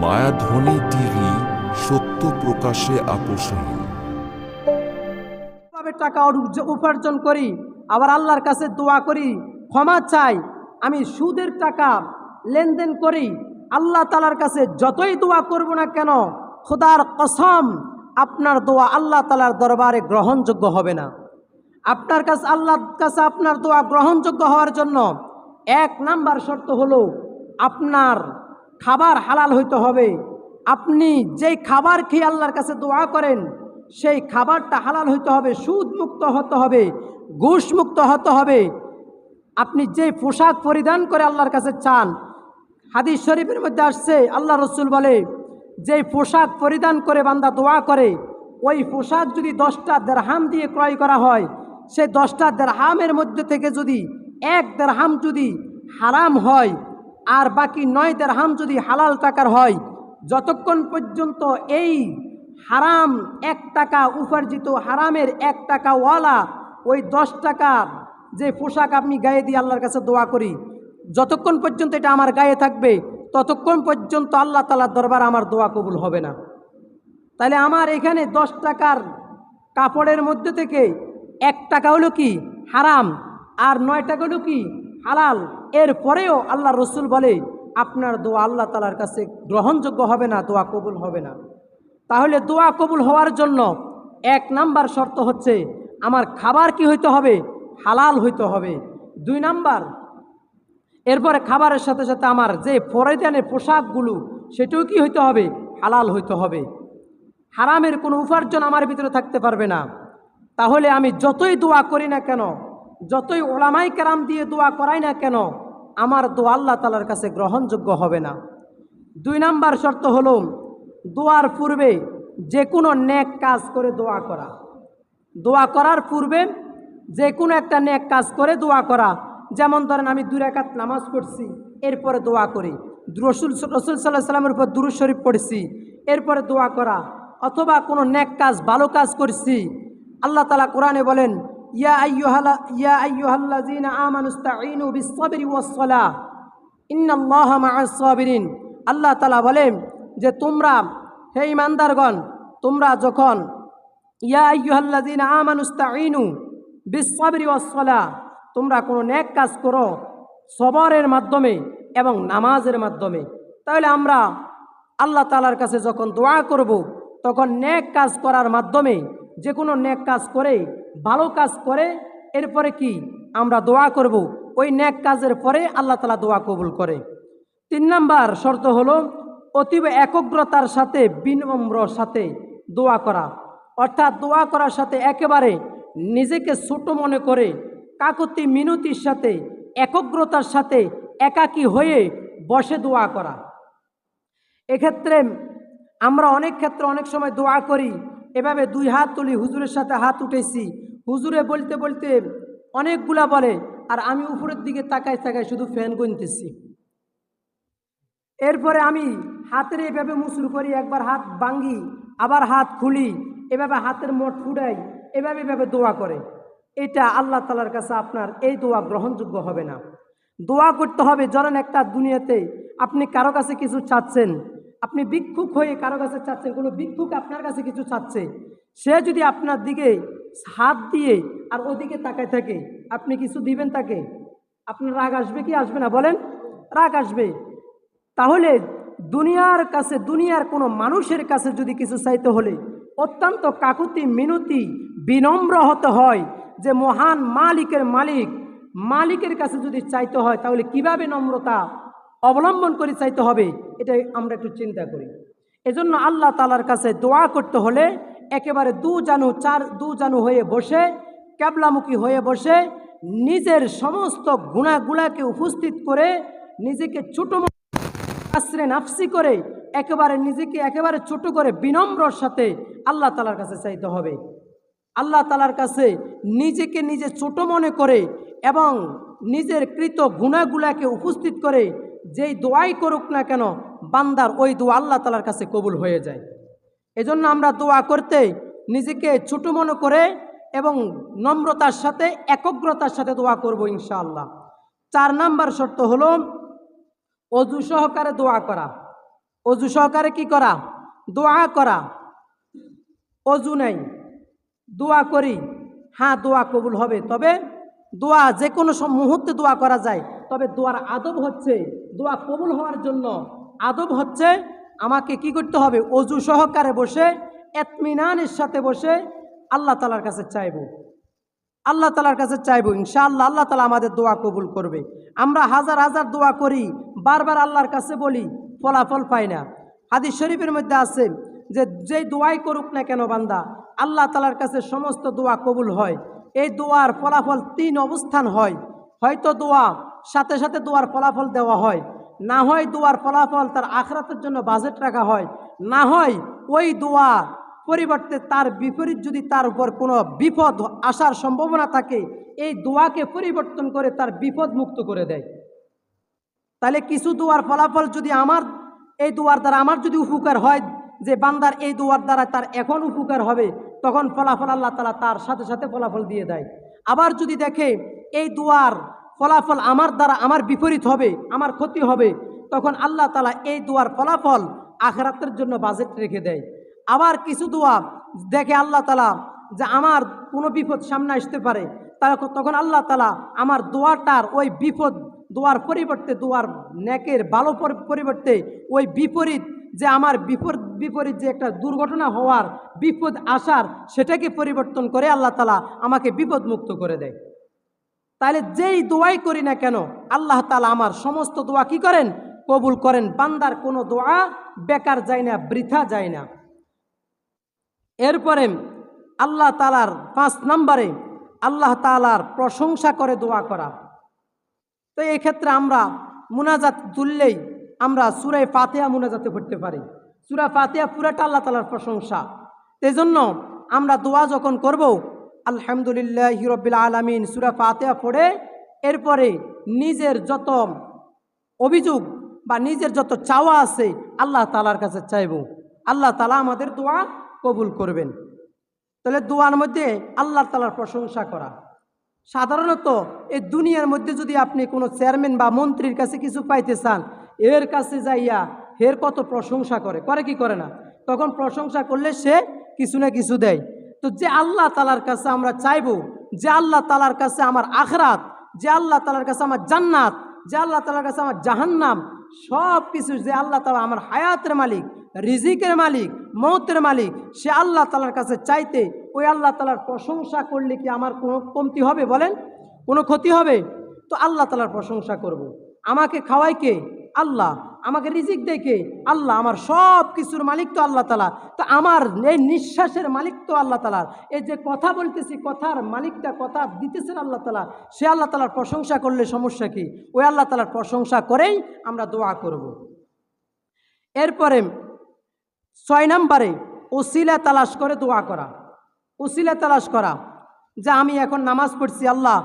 মায়াধ্বনি TV, সত্য প্রকাশে আপোষহীন। টাকা উপার্জন করি, আবার আল্লাহর কাছে দোয়া করি, ক্ষমা চাই। আমি সুদের টাকা লেনদেন করি, আল্লাহ তাআলার কাছে যতই দোয়া করব না কেন, খোদার কসম আপনার দোয়া আল্লাহ তাআলার দরবারে গ্রহণযোগ্য হবে না। আপনার কাছে আল্লাহর কাছে আপনার দোয়া গ্রহণযোগ্য হওয়ার জন্য 1 নাম্বার শর্ত হলো আপনার খাবার হালাল হইতে হবে। আপনি যেই খাবার খেয়ে আল্লাহর কাছে দোয়া করেন সেই খাবারটা হালাল হইতে হবে, সুদ মুক্ত হতে হবে, ঘুষ মুক্ত হতে হবে। আপনি যে পোশাক পরিধান করে আল্লাহর কাছে চান, হাদিস শরীফের মধ্যে আসছে আল্লাহ রসুল বলে, যে পোশাক পরিধান করে বান্দা দোয়া করে, ওই পোশাক যদি 10টা দিরহাম দিয়ে ক্রয় করা হয়, সেই 10টা দিরহামের মধ্যে থেকে যদি 1 দিরহাম যদি হারাম হয় আর বাকি 9 দিরহাম যদি হালাল টাকার হয়, যতক্ষণ পর্যন্ত এই হারাম 1 টাকা উপার্জিত হারামের 1 টাকাওয়ালা ওই 10 টাকার যে পোশাক আপনি গায়ে দিয়ে আল্লাহর কাছে দোয়া করি, যতক্ষণ পর্যন্ত এটা আমার গায়ে থাকবে ততক্ষণ পর্যন্ত আল্লাহ তাআলার দরবার আমার দোয়া কবুল হবে না। তাহলে আমার এখানে 10 টাকার কাপড়ের মধ্যে থেকে 1 টাকা হলো কি হারাম আর 9 টাকা হলো কি হালাল, এরপরেও আল্লাহ রসুল বলে আপনার দোয়া আল্লাহ তাআলার কাছে গ্রহণযোগ্য হবে না, দোয়া কবুল হবে না। তাহলে দোয়া কবুল হওয়ার জন্য 1 নাম্বার শর্ত হচ্ছে আমার খাবার কি হইতে হবে, হালাল হইতে হবে। 2 নাম্বার, এরপরে খাবারের সাথে সাথে আমার যে পরিধানের পোশাকগুলো সেটাও কি হইতে হবে, হালাল হইতে হবে। হারামের কোনো উপার্জন আমার ভিতরে থাকতে পারবে না। তাহলে আমি যতই দোয়া করি না কেন, যতই ওলামায়ে কেরাম দিয়ে দোয়া করাই না কেন, আমার দোয়া আল্লাহ তাআলার কাছে গ্রহণযোগ্য হবে না। 2 নাম্বার শর্ত হলো দোয়ার পূর্বে যে কোনো নেক কাজ করে দোয়া করা। দোয়া করার পূর্বে যে কোনো একটা নেক কাজ করে দোয়া করা। যেমন ধরেন আমি 2 রাকাত নামাজ পড়ছি, এরপরে দোয়া করি, রসুল সাল্লাল্লাহু আলাইহি ওয়াসাল্লামের উপর দুরূদ শরীফ পড়ছি, এরপরে দোয়া করা। অথবা কোনো নেক কাজ ভালো কাজ করছি, আল্লাহ তাআলা কোরআনে বলেন ইয়া আইয়ুহাল্লাযীনা আমানুস্তাঈনু বিস-সাবরি ওয়াস-সালাহ ইন্নাল্লাহা মা'আস-সাবিরিন। আল্লাহ তাআলা বলেন যে তোমরা হে ঈমানদারগণ, তোমরা যখন ইয়া আইয়ুহাল্লাযীনা আমানুস্তাঈনু বিস-সাবরি ওয়াস-সালাহ, তোমরা কোনো নেক কাজ করো সবরের মাধ্যমে এবং নামাজের মাধ্যমে। তাহলে আমরা আল্লাহ তাআলার কাছে যখন দোয়া করব তখন নেক কাজ করার মাধ্যমে, যে কোনো নেক কাজ করে ভালো কাজ করে এরপরে কি আমরা দোয়া করব, ওই নেক কাজের পরে আল্লাহ তাআলা দোয়া কবুল করে। 3 নাম্বার শর্ত হলো অতীব একগ্রতার সাথে বিনম্র সাথে দোয়া করা। অর্থাৎ দোয়া করার সাথে একেবারে নিজেকে ছোট মনে করে কাকুতি মিনতির সাথে একগ্রতার সাথে একাকী হয়ে বসে দোয়া করা। এক্ষেত্রে আমরা অনেক ক্ষেত্রে অনেক সময় দোয়া করি এভাবে 2 হাত তুলি, হুজুরের সাথে হাত উঠেছি, হুজুরে বলতে বলতে অনেকগুলা বলে আর আমি উপরের দিকে তাকাই তাকাই শুধু ফ্যান গুনতেছি। এরপরে আমি হাতের এভাবে মুসুর করি, একবার হাত ভাঙ্গি আবার হাত খুলি, এভাবে হাতের মোট ফুটাই, এভাবে দোয়া করে। এটা আল্লাহ তাআলার কাছে আপনার এই দোয়া গ্রহণযোগ্য হবে না। দোয়া করতে হবে, ধরেন একটা দুনিয়াতে আপনি কারো কাছে কিছু চাচ্ছেন, আপনি ভিক্ষুক হয়ে কারো কাছে চাচ্ছেন, কোনো ভিক্ষুক আপনার কাছে কিছু চাচ্ছে, সে যদি আপনার দিকে হাত দিয়ে আর ওদিকে তাকায় থাকে, আপনি কিছু দিবেন তাকে? আপনার রাগ আসবে কি আসবে না বলেন? রাগ আসবে। তাহলে দুনিয়ার কাছে, দুনিয়ার কোনো মানুষের কাছে যদি কিছু চাইতে হলে অত্যন্ত কাকুতি মিনতি বিনম্র হতে হয়। যে মহান মালিকের কাছে যদি চাইতে হয় তাহলে কিভাবে নম্রতা অবলম্বন করে চাইতে হবে, এটা আমরা একটু চিন্তা করি। এজন্য আল্লাহ তাআলার কাছে দোয়া করতে হলে একেবারে দু জানু হয়ে বসে, ক্যাবলামুখী হয়ে বসে, নিজের সমস্ত গুণাগুলাকে উপস্থিত করে, নিজেকে ছোট আশ্রে নাফসি করে, একেবারে নিজেকে একেবারে ছোট করে বিনম্রর সাথে আল্লাহ তাআলার কাছে চাইতে হবে। আল্লাহ তাআলার কাছে নিজেকে নিজে ছোট মনে করে এবং নিজের কৃত গুণাগুলাকে উপস্থিত করে যেই দোয়াই করুক না কেন, বান্দার ওই দোয়া আল্লাহ তাআলার কাছে কবুল হয়ে যায়। এজন্য আমরা দোয়া করতে নিজেকে ছোট মনে করে এবং নম্রতার সাথে একগ্রতার সাথে দোয়া করব ইনশাআল্লাহ। 4 নাম্বার শর্ত হলো অজু সহকারে দোয়া করা। অজু সহকারে কি করা? দোয়া করা। অজু নেই, দোয়া করি, হ্যাঁ দোয়া কবুল হবে। তবে দোয়া যে কোনো মুহূর্তে দোয়া করা যায়, তবে দোয়ার আদব হচ্ছে, দোয়া কবুল হওয়ার জন্য আদব হচ্ছে আমাকে কি করতে হবে? অজু সহকারে বসে ইতমিনানের সাথে বসে আল্লাহ তাআলার কাছে চাইব, আল্লাহ তাআলার কাছে চাইব। ইনশাআল্লাহ আল্লাহ তাআলা আমাদের দোয়া কবুল করবে। আমরা হাজার হাজার দোয়া করি, বারবার আল্লাহর কাছে বলি, ফলাফল পাই না। হাদিস শরীফের মধ্যে আছে যে যেই দোয়াই করুক না কেন বান্দা, আল্লাহ তাআলার কাছে সমস্ত দোয়া কবুল হয়। এই দোয়ার ফলাফল 3 অবস্থান হয়। হয়তো দোয়া সাথে সাথে দোয়ার ফলাফল দেওয়া হয়, না হয় দোয়ার ফলাফল তার আখিরাতের জন্য বাজেট রাখা হয়, না হয় ওই দোয়া পরিবর্তে তার বিপরীত যদি তার উপর কোনো বিপদ আসার সম্ভাবনা থাকে, এই দোয়াকে পরিবর্তন করে তার বিপদ মুক্ত করে দেয়। তাহলে কিছু দোয়ার ফলাফল যদি এই দোয়ার দ্বারা আমার যদি উপকার হয়, যে বান্দার এই দোয়ার দ্বারা তার এখন উপকার হবে, তখন ফলাফল আল্লাহ তাআলা তার সাথে সাথে ফলাফল দিয়ে দেয়। আবার যদি দেখে এই দোয়ার ফলাফল আমার দ্বারা আমার বিপরীত হবে, আমার ক্ষতি হবে, তখন আল্লাহ তাআলা এই দোয়ার ফলাফল আখিরাতের জন্য বাজেট রেখে দেয়। আবার কিছু দোয়া দেখে আল্লাহ তাআলা যে আমার কোনো বিপদ সামনে আসতে পারে, তখন আল্লাহ তাআলা আমার দোয়াটার ওই বিপদ দোয়ার পরিবর্তে, দোয়ার নেকের ভালো পরিবর্তে ওই বিপরীত যে আমার বিপরীত যে একটা দুর্ঘটনা হওয়ার, বিপদ আসার, সেটাকে পরিবর্তন করে আল্লাহ তাআলা আমাকে বিপদ মুক্ত করে দেয়। তাহলে যেই দোয়াই করি না কেন আল্লাহ তাআলা আমার সমস্ত দোয়া কি করেন? কবুল করেন। বান্দার কোনো দোয়া বেকার যায় না, বৃথা যায় না। এরপরে আল্লাহ তাআলার 5 নম্বরে আল্লাহ তাআলার প্রশংসা করে দোয়া করা। তো এই ক্ষেত্রে আমরা মুনাজাত তুললেই আমরা সূরা ফাতিহা মুনাজাতে পড়তে পারি। সূরা ফাতিহা পুরাটা আল্লাহ তাআলার প্রশংসা। এই জন্য আমরা দোয়া যখন করব, আলহামদুলিল্লাহি রাব্বিল আলামিন সূরা ফাতিহা পড়ে এরপরে নিজের যত অভিযোগ বা নিজের যত চাওয়া আছে আল্লাহ তাআলার কাছে চাইব, আল্লাহ তাআলা আমাদের দোয়া কবুল করবেন। তাহলে দোয়ার মধ্যে আল্লাহ তাআলার প্রশংসা করা। সাধারণত এই দুনিয়ার মধ্যে যদি আপনি কোনো চেয়ারম্যান বা মন্ত্রীর কাছে কিছু পাইতে চান, এর কাছে যাইয়া এর কত প্রশংসা করে কি করে না? তখন প্রশংসা করলে সে কিছু না কিছু দেয়। তো যে আল্লাহ তাআলার কাছে আমরা চাইব, যে আল্লাহ তাআলার কাছে আমার আখিরাত, যে আল্লাহ তাআলার কাছে আমার জান্নাত, যে আল্লাহ তাআলার কাছে আমার জাহান্নাম, সব কিছু যে আল্লাহ তাআলা আমার হায়াতের মালিক, রিজিকের মালিক, মৌতের মালিক, সে আল্লাহ তাআলার কাছে চাইতে ওই আল্লাহ তাআলার প্রশংসা করলে কি আমার কোনো কমতি হবে? বলেন, কোনো ক্ষতি হবে? তো আল্লাহ তাআলার প্রশংসা করব। আমাকে খাওয়াই কে? আল্লাহ। আমাকে রিজিক দেয় কে? আল্লাহ। আমার সব কিছুর মালিক তো আল্লাহ তাআলা। তো আমার এই নিঃশ্বাসের মালিক তো আল্লাহ তাআলা। এই যে কথা বলতেছি, কথার মালিকটা, কথা দিতেছেন আল্লাহ তাআলা। সে আল্লাহ তাআলার প্রশংসা করলে সমস্যা কি? ওই আল্লাহ তাআলার প্রশংসা করেই আমরা দোয়া করব। এরপরে 6 নম্বরে ওসিলা তালাশ করে দোয়া করা। ওসিলা তালাশ করা যে আমি এখন নামাজ পড়ছি, আল্লাহ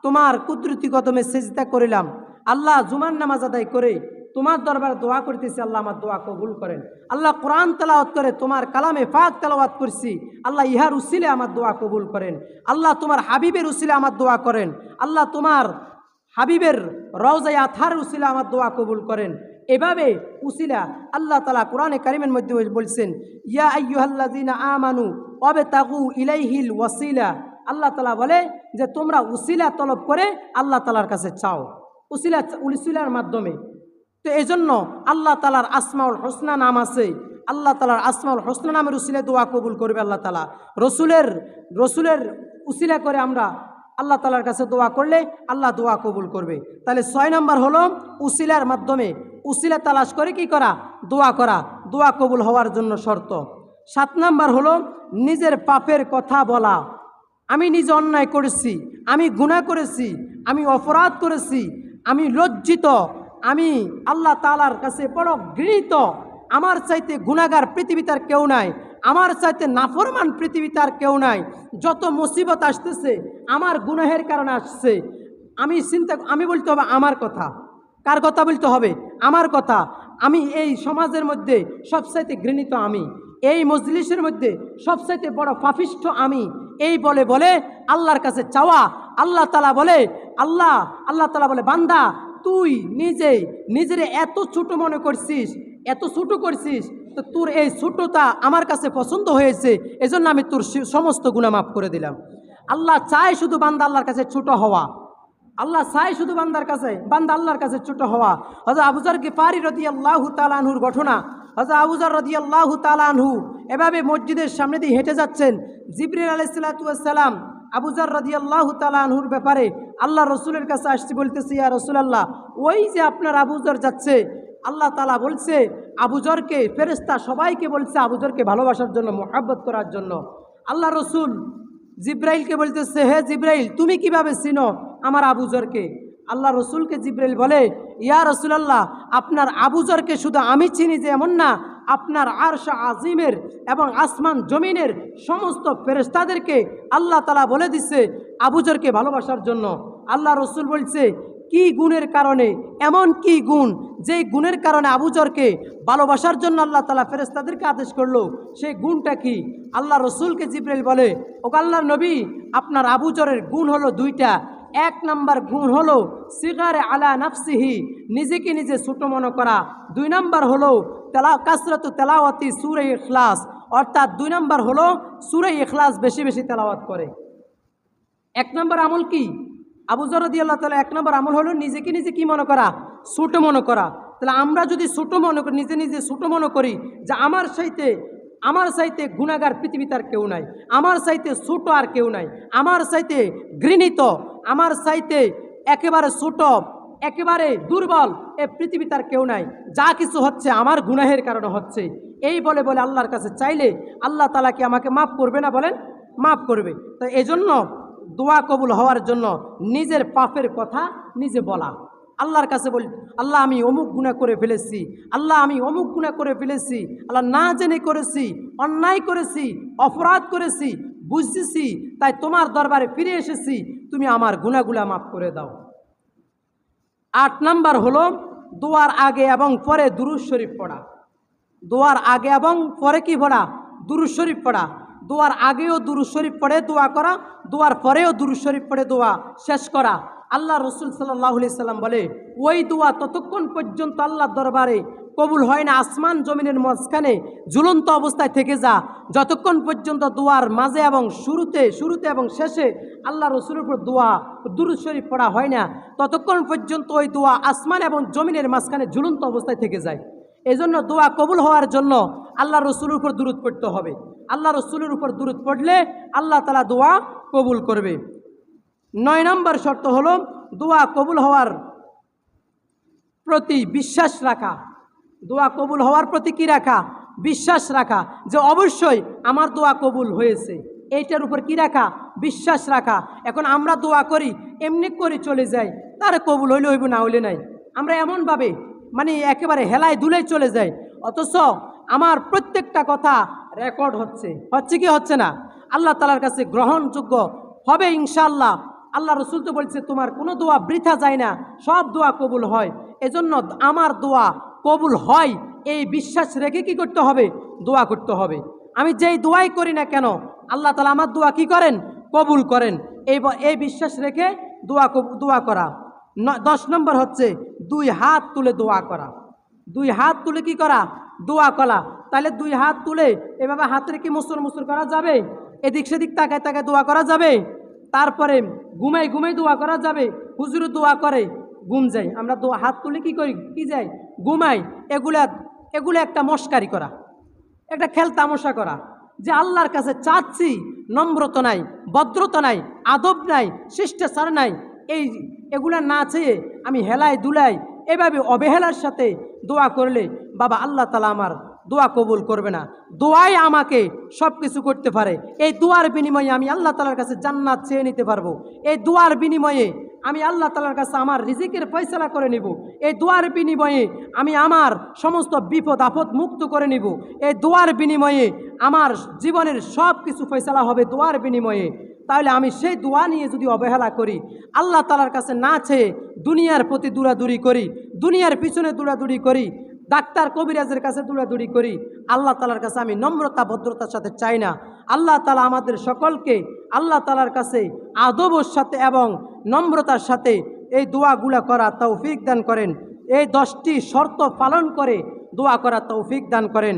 তোমার কুদরতি কদমে সেজদা করিলাম, আল্লাহ জুমার নামাজ আদায় করে তোমার দরবারে দোয়া করতেছি, আল্লাহ আমার দোয়া কবুল করেন। আল্লাহ কোরআন তেলাওয়াত করে তোমার কালামে পাক তেলাওয়াত করছি, আল্লাহ ইহার উসিলে আমার দোয়া কবুল করেন। আল্লাহ তোমার হাবিবের উসিলে আমার দোয়া করেন। আল্লাহ তোমার হাবিবের রওজায়ে আতহার উসিলে আমার দোয়া কবুল করেন। এভাবে উসিলা আল্লাহ তাআলা কোরআনে কারিমের মধ্যে বলছেন, ইয়া আইয়ুহাল্লাযীনা আমানু ওয়াবতাগু ইলাইহিল ওয়াসিলা। আল্লাহ তাআলা বলে যে তোমরা উসিলা তলব করে আল্লাহ তাআলার কাছে চাও, উসিলার মাধ্যমে। তো এই জন্য আল্লাহ তাআলার আসমাউল হোসনা নাম আছে, আল্লাহ তাআলার আসমাউল হোসনা নামের উসিলায় দোয়া কবুল করবে আল্লাহ তাআলা। রসুলের উসিলা করে আমরা আল্লাহ তাআলার কাছে দোয়া করলে আল্লাহ দোয়া কবুল করবে। তাহলে 6 নম্বর হলো উসিলার মাধ্যমে, উসিলা তালাশ করে কি করা? দোয়া করা, দোয়া কবুল হওয়ার জন্য শর্ত। 7 নম্বর হলো নিজের পাপের কথা বলা। আমি নিজে অন্যায় করেছি, আমি গুনাহ করেছি, আমি অপরাধ করেছি, আমি লজ্জিত, আমি আল্লাহ তাআলার কাছে বড় ঘৃণিত। আমার চাইতে গুনাহগার পৃথিবীতে আর কেউ নাই, আমার চাইতে নাফরমান পৃথিবীতে আর কেউ নাই। যত মুসিবত আসতেছে আমার গুনাহের কারণে আসছে। আমি বলতে হবে আমার কথা। কার কথা বলতে হবে? আমার কথা। আমি এই সমাজের মধ্যে সবচাইতে ঘৃণিত আমি, এই মজলিসের মধ্যে সবচাইতে বড় পাপিষ্ঠ আমি, এই বলে বলে আল্লাহর কাছে চাওয়া। আল্লাহ তাআলা বলে বান্দা তুই নিজের এত ছোট মনে করছিস, এত ছোটো করছিস, তো তোর এই ছোটোটা আমার কাছে পছন্দ হয়েছে, এজন্য আমি তোর সমস্ত গুনাহ মাফ করে দিলাম। আল্লাহ চায় শুধু বান্দা আল্লাহর কাছে ছোট হওয়া। আল্লাহ চায় শুধু বান্দা আল্লাহর কাছে ছোট হওয়া। হযরত আবু যর গিফারি রাদিয়াল্লাহু তাআলা আনহুর ঘটনা। হযরত আবু যর রাদিয়াল্লাহু তাআলা আনহু এভাবে মসজিদের সামনে দিয়ে হেঁটে যাচ্ছেন। জিবরিল আলাইহিস সালাতু ওয়াস সালাম আবু যর রাদিয়াল্লাহু তাআলা আনহুর ব্যাপারে আল্লাহ রসুলের কাছে আসছে, বলতেছে, ইয়া রাসূলুল্লাহ, ওই যে আপনার আবু যর যাচ্ছে, আল্লাহ তাআলা বলছে আবু যরকে, ফেরেশতা সবাইকে বলছে আবু যরকে ভালোবাসার জন্য, মুহাব্বত করার জন্য। আল্লাহ রসুল জিব্রাইলকে বলতেছে, হে জিব্রাইল, তুমি কিভাবে চিনো আমার আবু যরকে? আল্লাহ রসুলকে জিব্রাইল বলে, ইয়া রাসূলুল্লাহ, আপনার আবু যরকে শুধু আমি চিনি যে এমন না, আপনার আরশ আজিমের এবং আসমান জমিনের সমস্ত ফেরেশতাদেরকে আল্লাহ তাআলা বলে দিচ্ছে আবু যরকে ভালোবাসার জন্য। আল্লাহ রসুল বলছে, কি গুণের কারণে, এমন কি গুণ যেই গুণের কারণে আবু যরকে ভালোবাসার জন্য আল্লাহ তাআলা ফেরেশতাদেরকে আদেশ করলো, সেই গুণটা কি? আল্লাহ রসুলকে জিব্রাইল বলে, ও আল্লাহর নবী, আপনার আবু যরের গুণ হলো দুইটা। এক নাম্বার গুণ হলো সিগারে আলা নাফসিহি, নিজেকে নিজে ছোট মনে করা। দুই নাম্বার হলো কাসরাতু তেলাওয়াতি সূরা ইখলাস, অর্থাৎ দুই নাম্বার হলো সূরা ইখলাস বেশি বেশি তেলাওয়াত করে। এক নম্বর আমল কি? আবু যর রাদিয়াল্লাহু তাআলা এক নম্বর আমল হলো নিজেকে নিজে কি মনে করা? ছোট মনে করা। তাহলে আমরা যদি ছোট মনে করি, নিজে নিজে ছোট মনে করি যে আমার চাইতে গুনাহগার পৃথিবীতে আর কেউ নাই, আমার চাইতে ছোট আর কেউ নাই, আমার চাইতে ঘৃণিত, আমার চাইতে একেবারে ছোট, একেবারে দুর্বল এ পৃথিবীতে আর কেউ নাই, যা কিছু হচ্ছে আমার গুনাহের কারণে হচ্ছে, এই বলে বলে আল্লাহর কাছে চাইলে আল্লাহ তাআলা কি আমাকে মাফ করবে না? বলেন, মাফ করবে। তো এজন্য দোয়া কবুল হওয়ার জন্য নিজের পাপের কথা নিজে বলা, আল্লাহর কাছে বলি, আল্লাহ আমি অমুক গুনাহ করে ফেলেছি, আল্লাহ আমি অমুক গুনাহ করে ফেলেছি, আল্লাহ না জেনে করেছি, অন্যায় করেছি, অপরাধ করেছি, বুঝতেছি, তাই তোমার দরবারে ফিরে এসেছি, তুমি আমার গুনাহগুলা মাফ করে দাও। 8 নাম্বার হলো দোয়ার আগে এবং পরে দুরূদ শরীফ পড়া। দোয়ার আগে এবং পরে কি পড়া? দুরূদ শরীফ পড়া। দোয়ার আগেও দুরূদ শরীফ পড়ে দোয়া করা, দোয়ার পরেও দুরূদ শরীফ পড়ে দোয়া শেষ করা। আল্লাহ রসুল সাল্লাল্লাহু আলাইহি সাল্লাম বলে, ওই দোয়া ততক্ষণ পর্যন্ত আল্লাহর দরবারে কবুল হয় না, আসমান জমিনের মাঝখানে ঝুলন্ত অবস্থায় থেকে যা, যতক্ষণ পর্যন্ত দোয়ার মাঝে এবং শুরুতে এবং শেষে আল্লাহ রসুলের উপর দোয়া দুরূদ শরীফ পড়া হয় না, ততক্ষণ পর্যন্ত ওই দোয়া আসমান এবং জমিনের মাঝখানে ঝুলন্ত অবস্থায় থেকে যায়। এজন্য দোয়া কবুল হওয়ার জন্য আল্লাহ রসুলের উপর দুরূদ পড়তে হবে। আল্লাহ রসুলের উপর দুরূদ পড়লে আল্লাহ তাআলা দোয়া কবুল করবে। 9 নম্বর শর্ত হলো দোয়া কবুল হওয়ার প্রতি বিশ্বাস রাখা। দোয়া কবুল হওয়ার প্রতি কি রাখা? বিশ্বাস রাখা, যে অবশ্যই আমার দোয়া কবুল হয়েছে, এইটার উপর কি রাখা? বিশ্বাস রাখা। এখন আমরা দোয়া করি, এমনি করে চলে যাই, তার কবুল হইলে হইব, না হইলে নাই। আমরা এমনভাবে মানে একেবারে হেলায় দুলাই চলে যাই, অথচ আমার প্রত্যেকটা কথা রেকর্ড হচ্ছে কি হচ্ছে না? আল্লাহ তাআলার কাছে গ্রহণযোগ্য হবে ইনশাআল্লাহ। আল্লাহ রসুল তো বলছে, তোমার কোনো দোয়া বৃথা যায় না, সব দোয়া কবুল হয়। এজন্য আমার দোয়া কবুল হয় এই বিশ্বাস রেখে কি করতে হবে? দোয়া করতে হবে। আমি যেই দোয়াই করি না কেন আল্লাহ তাআলা আমার দোয়া কি করেন? কবুল করেন। এই বিশ্বাস রেখে দোয়া করা। 10 নম্বর হচ্ছে 2 হাত তুলে দোয়া করা। 2 হাত তুলে কি করা? দোয়া করা। তাহলে 2 হাত তুলে এভাবে হাতের কি মুসুর করা যাবে? এদিক সেদিক তাকায় তাকায় দোয়া করা যাবে? তারপরে ঘুমাই দোয়া করা যাবে? হুজুর দোয়া করে ঘুম যাই, আমরা হাত তুলে কি করি? কি যাই? ঘুমাই। এগুলা একটা মস্কারি করা, একটা খেল তামাশা করা, যে আল্লাহর কাছে চাচ্ছি, নম্রতা নাই, ভদ্রতা নাই, আদব নাই, শিষ্টাচার নাই, এগুলা না চেয়ে আমি হেলাই দুলাই এভাবে অবহেলার সাথে দোয়া করলে বাবা আল্লাহ তাআলা আমার দোয়া কবুল করবে না। দোয়াই আমাকে সব কিছু করতে পারে। এই দোয়ার বিনিময়ে আমি আল্লাহ তাআলার কাছে জান্নাত চেয়ে নিতে পারবো। এই দোয়ার বিনিময়ে আমি আল্লাহ তাআলার কাছে আমার রিজিকের ফয়সালা করে নিব। এই দোয়ার বিনিময়ে আমি আমার সমস্ত বিপদ আপদ মুক্ত করে নিব। এই দোয়ার বিনিময়ে আমার জীবনের সব কিছু ফয়সালা হবে দোয়ার বিনিময়ে। তাহলে আমি সেই দোয়া নিয়ে যদি অবহেলা করি, আল্লাহ তাআলার কাছে না চেয়ে দুনিয়ার প্রতি দৌড়াদৌড়ি করি, দুনিয়ার পিছনে দৌড়াদৌড়ি করি, ডাক্তার কবিরাজের কাছে দৌড়াদৌড়ি করি, আল্লাহ তাআলার কাছে আমি নম্রতা ভদ্রতার সাথে চাই না। আল্লাহ তাআলা আমাদের সকলকে আল্লাহ তাআলার কাছে আদবের সাথে এবং নম্রতার সাথে এই দোয়াগুলা করা তৌফিক দান করেন। এই 10টি শর্ত পালন করে দোয়া করার তৌফিক দান করেন।